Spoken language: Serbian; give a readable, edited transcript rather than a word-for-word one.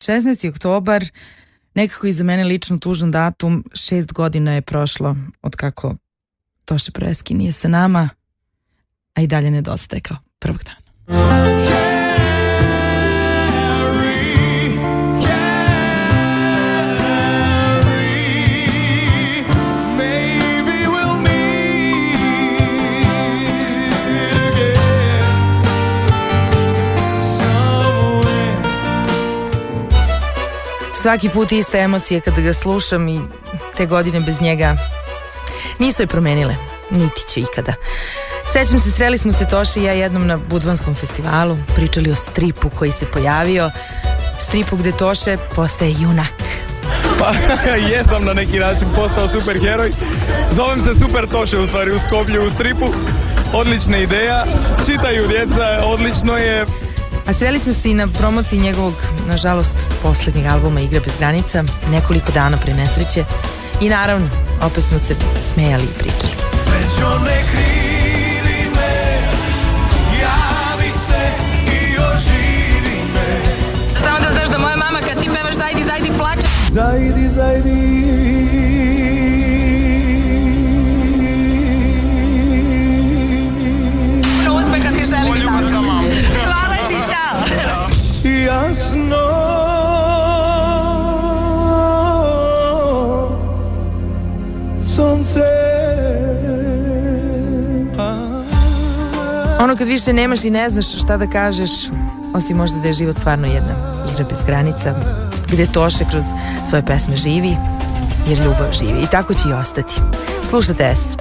16. oktobar, nekako i za mene lično tužan datum. 6 godina je prošlo od kako Toše Proeski nije sa nama, a i dalje nedostaje kao prvog dana. Svaki put iste emocije kada ga slušam i te godine bez njega nisu je promenile, niti će ikada. Sećam se, sreli smo se Toša i ja jednom na Budvanskom festivalu, pričali o stripu koji se pojavio, stripu gde Toše postaje junak. Pa jesam na neki način postao superheroj. Zovem se Super Toše u stvari u Skoplju u stripu. Odlična ideja, čitaju djeca, odlično je. A sreli smo se i na promociji njegovog, nažalost, poslednjeg albuma Igra bez granica, nekoliko dana pre nesreće. I naravno, opet smo se smejali i pričali. Srećo ne krivi me, javi se i oživi me. Samo da znaš da moja mama kad ti pevaš Zajdi, Zajdi plače. Zajdi, Zajdi. Uspeha ti želim. Hvala ti, čao. Jasno sunce. Ono kad više nemaš i ne znaš šta da kažeš, osim možda da je život stvarno jedna igra bez granica, gde Toše kroz svoje pesme živi, jer ljubav živi. I tako će i ostati. Slušajte S.